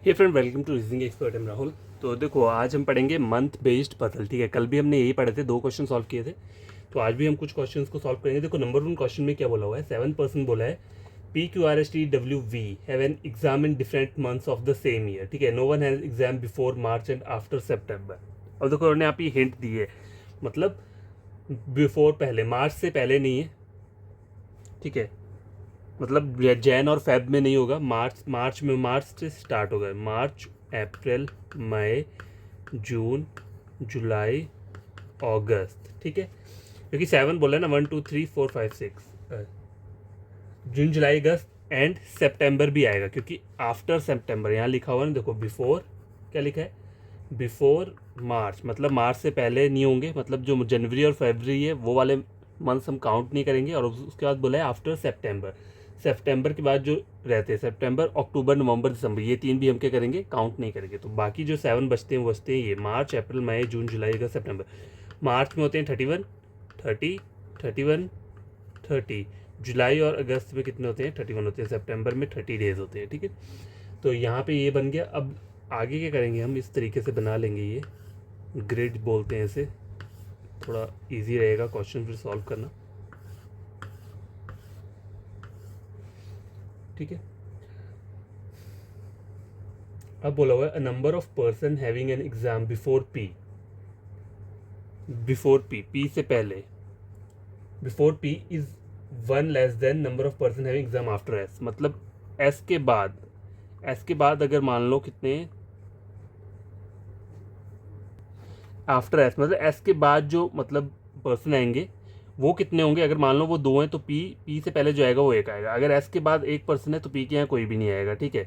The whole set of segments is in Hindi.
Hey friend, welcome to reasoning expert. Am Rahul. तो देखो, आज हम पढ़ेंगे मंथ बेस्ड पजल। ठीक है, कल भी हमने यही पढ़े थे, 2 क्वेश्चन सॉल्व किए थे। तो आज भी हम कुछ क्वेश्चंस को सॉल्व करेंगे। देखो, नंबर 1 क्वेश्चन में क्या बोला हुआ है, 7% बोला है PQRSTWV have an exam in different months of the same year. ठीक है, no one has exam before March and after September. और देखो, उन्होंने यहाँ पे हिंट दी है, मतलब बिफोर पहले, मार्च से पहले नहीं है। ठीक है, मतलब जैन और फेब में नहीं होगा, मार्च में, मार्च से स्टार्ट होगा। मार्च, अप्रैल, मई, जून, जुलाई, अगस्त। ठीक है, क्योंकि 7 बोला है ना, 1 2 3 4 5 6, जून, जुलाई, अगस्त एंड सितंबर भी आएगा, क्योंकि आफ्टर सितंबर यहाँ लिखा हुआ है ना। देखो, बिफोर क्या लिखा है, बिफोर मार्च, मतलब मार्च से पहले नहीं होंगे, मतलब जो जनवरी और फरवरी है वो वाले मंथ्स हम काउंट नहीं करेंगे। और उसके बाद बोला है आफ्टर सितंबर, सितंबर के बाद जो रहते हैं, सितंबर, अक्टूबर, नवंबर, दिसंबर, ये 3 भी हम क्या करेंगे, काउंट नहीं करेंगे। तो बाकी जो 7 बचते हैं वो बचते हैं ये मार्च, अप्रैल, मई, जून, जुलाई, अगस्त, सितंबर। मार्च में होते हैं 31, 30, 31, 30। जुलाई और अगस्त में कितने होते हैं, 31 होते हैं। सितंबर में 30 डेज होते हैं। ठीक है, तो यहाँ पे ये बन गया। अब आगे क्या करेंगे हम, इस तरीके से बना लेंगे, ये ग्रिड बोलते हैं इसे, थोड़ा इजी रहेगा क्वेश्चन फिर सॉल्व करना। ठीक है, अब बोला हुआ है a number of person having an exam before P, before P से पहले, before P is 1 less than number of person having exam after S. मतलब एस के बाद, एस के बाद अगर मान लो कितने, आफ्टर एस मतलब एस के बाद जो मतलब पर्सन आएंगे वो कितने होंगे। अगर मान लो वो 2 हैं तो पी से पहले जो आएगा वो 1 आएगा। अगर एस के बाद 1 पर्सन है तो पी के यहाँ कोई भी नहीं आएगा। ठीक है,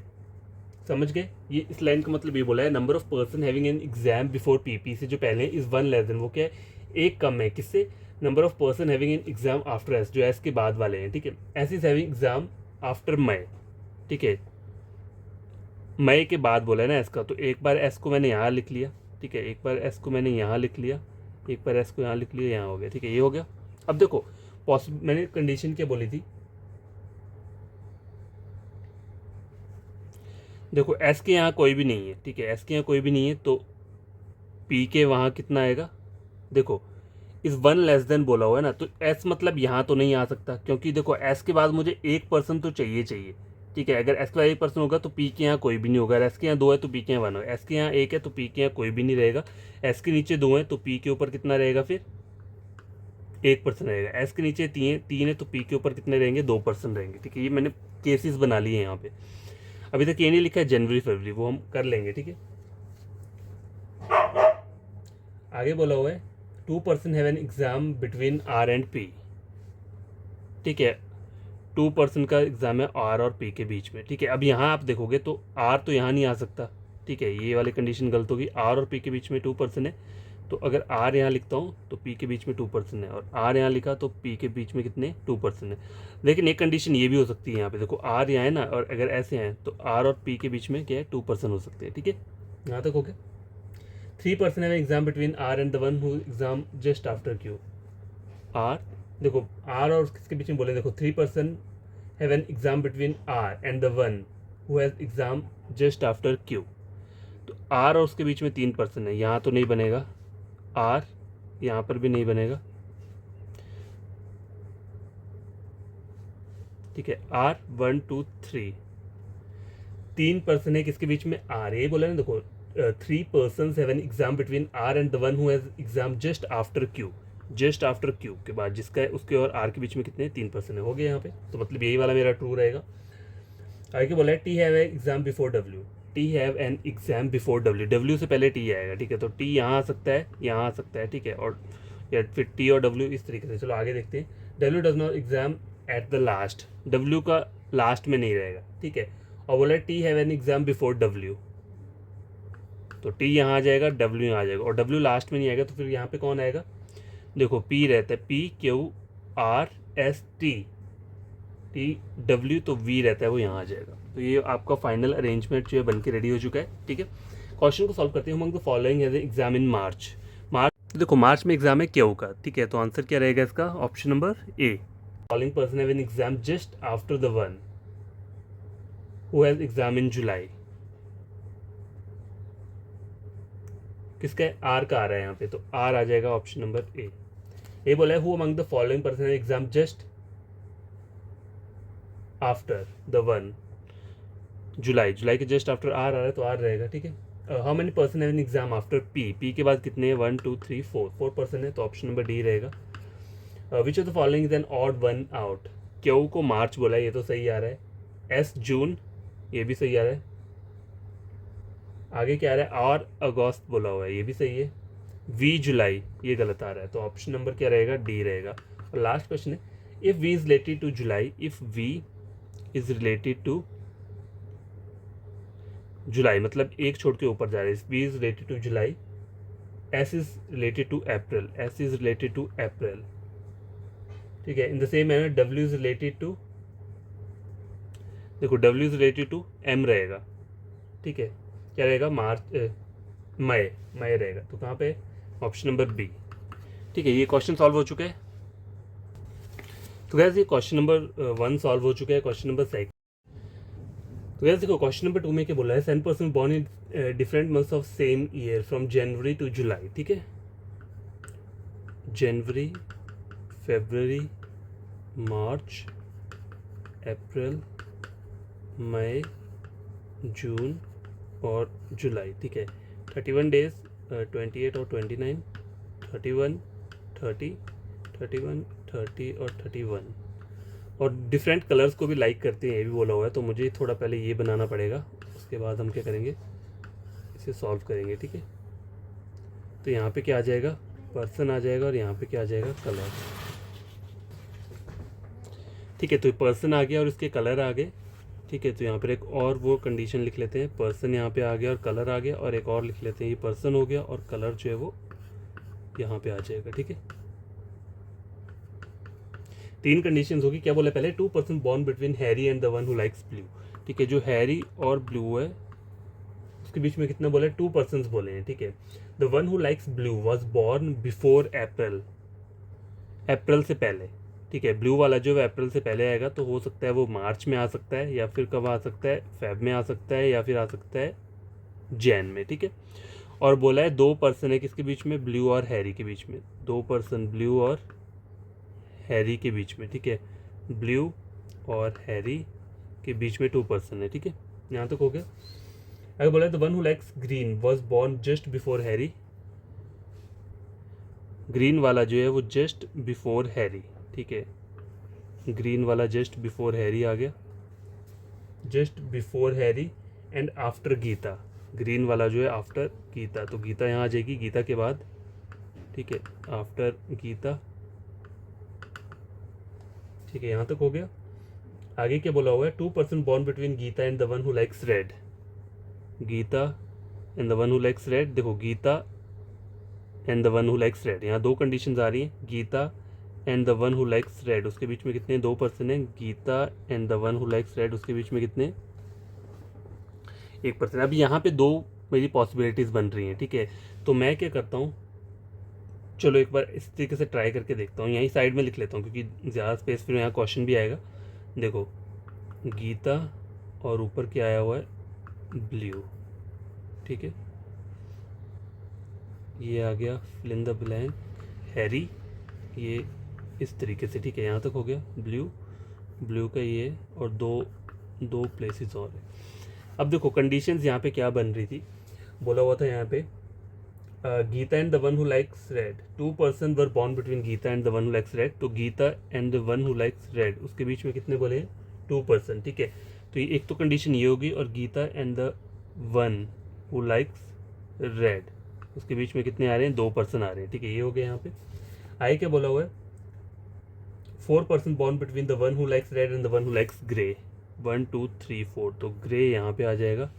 समझ गए। ये इस लाइन का मतलब ये बोला है, number of person having an exam before P से जो पहले इज 1 लेस देन, वो क्या है, 1 कम है, किससे, number of person having an exam after S, जो एस के बाद वाले हैं। ठीक है, S is having exam after May. ठीक है, मई के बाद बोला है ना एस का, तो एक बार एस को मैंने यहाँ लिख लिया। ठीक है, एक बार एस को मैंने यहाँ लिख लिया, एक बार एस को यहाँ लिख लिया, यहाँ हो गया। ठीक है, ये हो गया। अब देखो, मैंने कंडीशन क्या बोली थी, देखो एस के यहाँ कोई भी नहीं है। ठीक है, एस के यहाँ कोई भी नहीं है तो पी के वहाँ कितना आएगा, देखो इस 1 लेस देन बोला हुआ है ना, तो एस मतलब यहाँ तो नहीं आ सकता, क्योंकि देखो एस के बाद मुझे 1 पर्सन तो चाहिए चाहिए। ठीक है, अगर एस के बाद 1 पर्सन होगा तो पी के यहाँ कोई भी नहीं होगा। अगर एस के यहाँ 2 है तो पी के यहाँ 1 होगा। एस के यहाँ 1 है तो पी के यहाँ कोई भी नहीं रहेगा। एस के नीचे 2 है तो पी के ऊपर कितना रहेगा, फिर 1 पर्सन रहेगा। एस के नीचे 3 है तो पी के ऊपर कितने रहेंगे, 2 पर्सन रहेंगे। ठीक है, ये मैंने केसेस बना लिए हैं यहाँ पे। अभी तक ये नहीं लिखा है जनवरी फरवरी, वो हम कर लेंगे। ठीक है, आगे बोला हुआ है 2 person have an exam between R and P. ठीक है, 2 पर्सन का एग्जाम है आर और पी के बीच में। ठीक है, अब यहाँ आप देखोगे तो आर तो यहाँ नहीं आ सकता। ठीक है, ये वाली कंडीशन गलत होगी। आर और पी के बीच में 2 पर्सन है, तो अगर आर यहाँ लिखता हूँ तो पी के बीच में 2 पर्सन है, और आर यहाँ लिखा तो पी के बीच में कितने, 2 पर्सन है। लेकिन एक कंडीशन ये भी हो सकती है, यहाँ पे देखो आर यहाँ है ना, और अगर ऐसे हैं तो आर और पी के बीच में क्या है, 2 पर्सन हो सकते हैं। ठीक है, यहाँ तक हो गया। 3 पर्सन है exam between R and the one who exam just after Q. R, देखो आर और किसके बीच में बोले, देखो 3 person have an exam between R and the one who has exam just after Q. तो आर और उसके बीच में 3 पर्सन है, यहाँ तो नहीं बनेगा, आर यहाँ पर भी नहीं बनेगा। ठीक है, आर 1 2 3, 3 पर्सन है किसके बीच में, आर, ये बोला ना। देखो 3 person have an exam between R and the one who has exam just after Q. Just after Q के बाद जिसका है उसके और आर के बीच में कितने, 3 पर्सन है, हो गया यहाँ पे। तो मतलब यही वाला मेरा ट्रू रहेगा। आगे बोला है T have a exam before W. T have an exam before W, W से पहले टी आएगा। ठीक है, तो टी यहाँ आ सकता है, यहाँ आ सकता है। ठीक है, और या फिर टी और डब्ल्यू इस तरीके से। चलो आगे देखते हैं। W does not exam at the last, W का लास्ट में नहीं रहेगा। ठीक है, और बोला T have an exam before W, तो टी यहाँ आ जाएगा, डब्ल्यू यहाँ आ जाएगा, और डब्ल्यू लास्ट में नहीं आएगा, तो फिर यहाँ पे कौन आएगा, देखो पी रहता है, P Q R S T, T W, तो वी रहता है, वो यहाँ आ जाएगा। तो ये आपका फाइनल अरेंजमेंट जो है बन के रेडी हो चुका है। ठीक है, क्वेश्चन को सॉल्व करते हैं। हम फॉलोइंग एज एग्जाम इन मार्च। देखो मार्च में एग्जाम है क्यू का। ठीक है, तो आंसर क्या रहेगा इसका, option number A. Following person have an exam just after the one who has exam in July. किसका है, आर का आ रहा है यहाँ पे, तो आर आ जाएगा ऑप्शन नंबर ए। ये बोला है who among the following person exam just after the 1 जुलाई, जुलाई के जस्ट आफ्टर आर आ रहा है तो आर रहेगा, ठीक है। How many person have an exam after P, P के बाद कितने हैं, 1 2 3 4, 4 पर्सन है, तो ऑप्शन नंबर डी रहेगा। Which of the following is an odd one out, Q को मार्च बोला है, ये तो सही आ रहा है। एस जून, ये भी सही आ रहा है। आगे क्या आ रहा है, आर अगस्त बोला हुआ है, ये भी सही है। वी जुलाई, ये गलत आ रहा है, तो ऑप्शन नंबर क्या रहेगा, डी रहेगा। और लास्ट क्वेश्चन है, if V is related to July, if V is related to July मतलब एक छोड़ के ऊपर जा रहा है, if V is related to July, S is related to April, S is related to April, ठीक है। In the same manner W is related to, देखो W is related to M रहेगा, ठीक है। क्या रहेगा, मार्च मई, मई रहेगा, तो कहाँ पे, ऑप्शन नंबर बी, ठीक है। ये क्वेश्चन सॉल्व हो चुके हैं। तो गैस ये क्वेश्चन नंबर 1 सॉल्व हो चुका है। क्वेश्चन नंबर 2, तो गैस देखो क्वेश्चन नंबर 2 में क्या बोला है, 7 person born in different months of same year from January to July, ठीक है। जनवरी, फरवरी, मार्च, अप्रैल, मई, जून और जुलाई, ठीक है। 31 डेज, 28 और 29, 31, 30, 31, 30 और 31, और डिफरेंट कलर्स को भी लाइक करते हैं, ये भी बोला हुआ है। तो मुझे थोड़ा पहले ये बनाना पड़ेगा, उसके बाद हम क्या करेंगे, इसे सॉल्व करेंगे, ठीक है। तो यहाँ पे क्या आ जाएगा, पर्सन आ जाएगा, और यहाँ पे क्या आ जाएगा, कलर, ठीक है। तो पर्सन आ गया और इसके कलर आ गए, ठीक है। तो यहाँ पर एक और वो कंडीशन लिख लेते हैं, पर्सन यहाँ पे आ गया और कलर आ गया, और एक और लिख लेते हैं, ये पर्सन हो गया और कलर जो है वो यहाँ पे आ जाएगा, ठीक है। 3 कंडीशंस होगी। क्या बोला पहले, 2 person born between Harry and the one who likes blue, ठीक है। जो हैरी और ब्लू है उसके बीच में कितना बोला है, 2 पर्सन बोले हैं, ठीक है। The one who likes blue was born before April, अप्रैल से पहले, ठीक है। ब्लू वाला जो है अप्रैल से पहले आएगा, तो हो सकता है वो मार्च में आ सकता है, या फिर कब आ सकता है, फेब में आ सकता है, या फिर आ सकता है जैन में, ठीक है। और बोला है 2 पर्सन है किसके बीच में, ब्लू और हैरी के बीच में, 2 पर्सन ब्लू और हैरी के बीच में, ठीक है। ब्लू और हैरी के बीच में 2 पर्सन है, ठीक है। यहाँ तक हो गया। अगर बोला the one who likes green was born just before Harry, green वाला जो है वो जस्ट बिफोर हैरी, ठीक है। ग्रीन वाला जस्ट बिफोर हैरी आ गया, just before Harry and after Geeta, green वाला जो है आफ्टर गीता, तो गीता यहाँ आ जाएगी, गीता के बाद, ठीक है, आफ्टर गीता, ठीक है। यहाँ तक हो गया। आगे क्या बोला हुआ है, 2 person born between Geeta and the one who likes red, Geeta and the one who likes red, देखो Geeta and the one who likes red, यहाँ 2 कंडीशंस आ रही हैं, Geeta and the one who likes red, उसके बीच में कितने, 2 पर्सन हैं, Geeta and the one who likes red उसके बीच में कितने, 1 पर्सन। अब यहाँ पे 2 मेरी पॉसिबिलिटीज़ बन रही हैं, ठीक है। तो मैं क्या करता हूँ, चलो एक बार इस तरीके से ट्राई करके देखता हूँ, यहीं साइड में लिख लेता हूँ क्योंकि ज़्यादा स्पेस फिर यहाँ क्वेश्चन भी आएगा। देखो गीता और ऊपर क्या आया हुआ है, ब्लू, ठीक है। ये आ गया fill in the blank Harry, ये इस तरीके से, ठीक है। यहाँ तक हो गया, ब्लू, ब्लू का ये, और दो प्लेसेस और है। अब देखो कंडीशंस यहाँ पे क्या बन रही थी, बोला हुआ था यहाँ पे Geeta and the one who likes red, 2 person were born between Geeta and the one who likes red, तो Geeta and the one who likes red उसके बीच में कितने बोले हैं, 2 पर्सन, ठीक है। तो ये एक तो कंडीशन ये होगी, और Geeta and the one who likes red उसके बीच में कितने आ रहे हैं, 2 पर्सन आ रहे हैं, ठीक है। ये हो गया यहाँ पे। आगे क्या बोला हुआ है, 4 person born between the one who likes red and the one who likes grey, 1 2 3 4, तो ग्रे यहाँ पे आ जाएगा,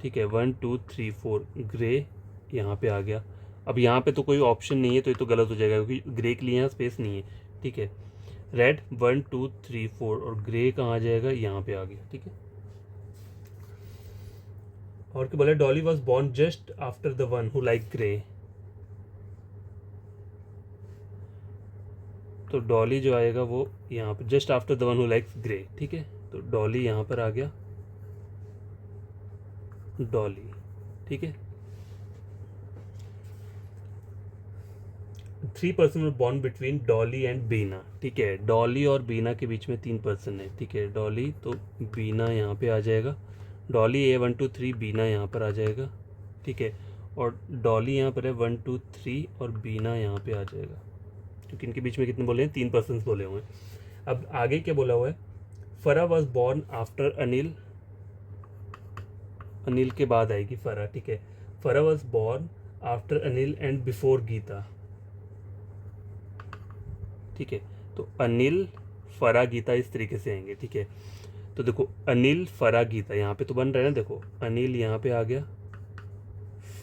ठीक है। 1 2 3 4 ग्रे यहाँ पे आ गया। अब यहाँ पे तो कोई ऑप्शन नहीं है, तो ये तो गलत हो जाएगा क्योंकि ग्रे के लिए यहाँ स्पेस नहीं है, ठीक है। रेड 1 2 3 4, और ग्रे कहाँ आ जाएगा, यहाँ पे आ गया, ठीक है। और क्या बोला, Dolly was born just after the one who like grey, तो डॉली जो आएगा वो यहाँ पे just after the one who likes grey, ठीक है। तो डॉली यहाँ पर आ गया, डॉली, ठीक है। 3 person were born between Dolly and Beena, ठीक है, डॉली और बीना के बीच में 3 पर्सन है, ठीक है, डॉली तो बीना यहाँ पे आ जाएगा, डॉली A1 2 3, बीना यहाँ पर आ जाएगा, ठीक है, और डॉली यहाँ पर है 1 2 3 और बीना यहाँ पे आ जाएगा, क्योंकि इनके बीच में कितने बोले हैं, 3 पर्सन बोले हुए हैं। अब आगे क्या बोला हुआ है, Farah was born after Anil, Anil के बाद आएगी फरा, ठीक है, Farah was born after Anil and before Geeta, ठीक है, तो अनिल फरा गीता इस तरीके से आएंगे, ठीक है, तो देखो अनिल फरा गीता यहाँ पे तो बन रहा है ना, देखो अनिल यहाँ पे आ गया,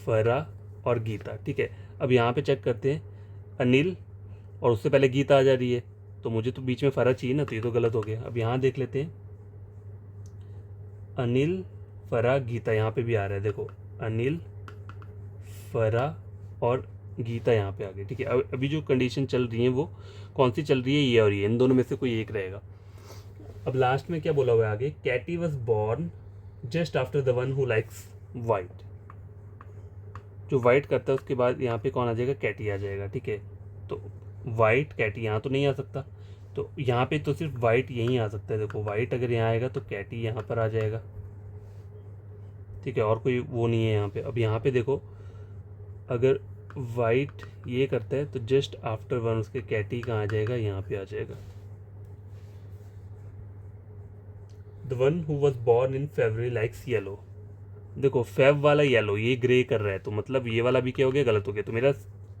फरा और गीता, ठीक है। अब यहाँ पे चेक करते हैं, अनिल और उससे पहले गीता आ जा रही है, तो मुझे तो बीच में फरा चाहिए ना, तो ये तो गलत हो गया। अब यहाँ देख लेते हैं, अनिल फरा गीता यहाँ पे भी आ रहा है, देखो अनिल फरा और गीता यहाँ पे आ गई, ठीक है। अब अभी जो कंडीशन चल रही है वो कौन सी चल रही है, ये और ये, इन दोनों में से कोई एक रहेगा। अब लास्ट में क्या बोला हुआ है आगे, Katie was born just after the one who likes white, जो वाइट करता है उसके बाद यहाँ पे कौन आ जाएगा, कैटी आ जाएगा, ठीक है। तो वाइट कैटी यहाँ तो नहीं आ सकता, तो यहाँ पे तो सिर्फ वाइट यहीं आ सकता है, देखो वाइट अगर यहाँ आएगा तो कैटी यहाँ पर आ जाएगा, ठीक है, और कोई वो नहीं है यहाँ पे। अब यहाँ पे देखो, अगर वाइट ये करता है तो जस्ट आफ्टर वन उसके कैटी कहाँ आ जाएगा, यहाँ पे आ जाएगा। The one who was born in February likes yellow, देखो फेब वाला येलो, ये ग्रे कर रहा है, तो मतलब ये वाला भी क्या हो गया, गलत हो गया, तो मेरा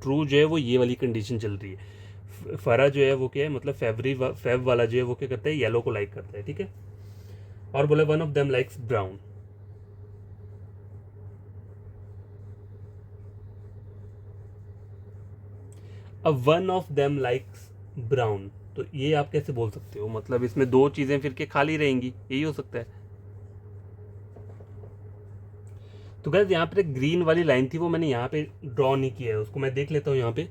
ट्रू जो है वो ये वाली कंडीशन चल रही है। फरा जो है वो क्या है, मतलब फेब वाला जो है वो क्या करता है, येलो को लाइक करता है, ठीक है। और बोले one of them likes brown, अब one of them likes brown, तो ये आप कैसे बोल सकते हो, मतलब इसमें दो चीजें फिर के खाली रहेंगी, यही हो सकता है। तो गाइस यहाँ पे ग्रीन वाली लाइन थी वो मैंने यहाँ पे ड्रॉ नहीं किया है, उसको मैं देख लेता हूँ यहाँ पे,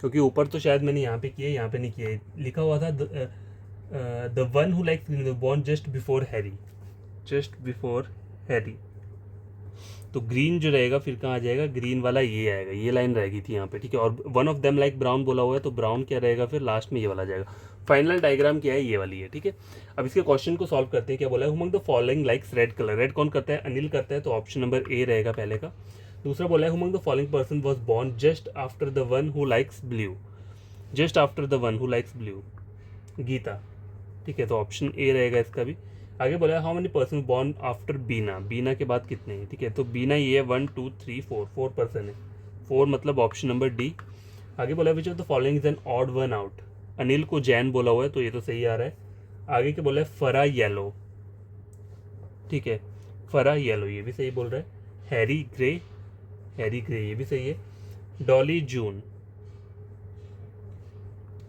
क्योंकि ऊपर तो शायद मैंने यहाँ पे किया है, यहाँ पे नहीं किया है। लिखा हुआ था the one who likes green born just before Harry, just before Harry, तो ग्रीन जो रहेगा फिर कहाँ आ जाएगा, ग्रीन वाला ये आएगा, ये लाइन रहेगी थी यहाँ पे, ठीक है। और one of them like brown बोला हुआ है, तो ब्राउन क्या रहेगा फिर लास्ट में, ये वाला जाएगा। फाइनल डायग्राम क्या है, ये वाली है, ठीक है। अब इसके क्वेश्चन को सॉल्व करते हैं। क्या बोला है, among the following likes red colour, red कौन करता है, अनिल करता है, तो ऑप्शन नंबर ए रहेगा पहले का। दूसरा बोला है among the following person was born just after the one who likes blue, just after the one who likes blue, Geeta, ठीक है, तो ऑप्शन ए रहेगा इसका भी। आगे बोला है how many person born after Beena, Beena के बाद कितने हैं, ठीक है, तो बीना ये 1 2 3 4, 4 पर्सन है, 4 मतलब ऑप्शन नंबर डी। आगे बोला है which of the following is an odd one out, Anil को जैन बोला हुआ है, तो ये तो सही आ रहा है। आगे क्या बोला है, फरा येलो, ठीक है, फरा येलो ये भी सही बोल रहा है। हैरी ग्रे, हैरी ग्रे ये भी सही है। डॉली जून,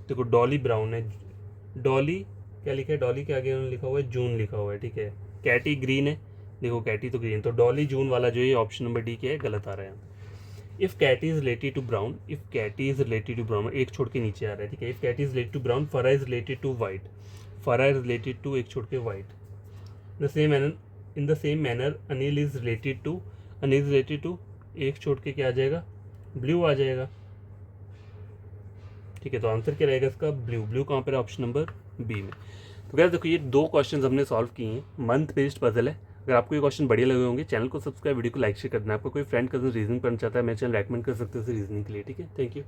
देखो डॉली ब्राउन है, डॉली क्या लिखा है, डॉली के आगे उन्होंने लिखा हुआ है जून लिखा हुआ है, ठीक है। कैटी ग्रीन है, देखो कैटी तो ग्रीन, तो डॉली जून वाला जो है ऑप्शन नंबर डी क्या है, गलत आ रहा है। If Katie is related to brown, if Katie is related to brown, एक छोड़ के नीचे आ रहा है, ठीक है। If Katie is related to brown, Farah is related to white, Farah is related to एक छोड़ के white. The same manner, in the same manner Anil is related to, Anil is related to एक छोड़ के क्या आ जाएगा, ब्लू आ जाएगा, ठीक है। तो आंसर क्या रहेगा इसका, ब्लू, ब्लू कहाँ पर है, ऑप्शन नंबर बी में। तो गाइस देखो ये दो क्वेश्चंस हमने सॉल्व किए हैं, मंथ बेस्ड पजल है। अगर आपको ये क्वेश्चन बढ़िया लगे होंगे, चैनल को सब्सक्राइब, वीडियो को लाइक शेयर कर देना। आपको कोई फ्रेंड कजन रीजनिंग पढ़ना चाहता है, मेरे चैनल रेकमेंड कर सकते हो उसे रीजनिंग के लिए, ठीक है। Thank you.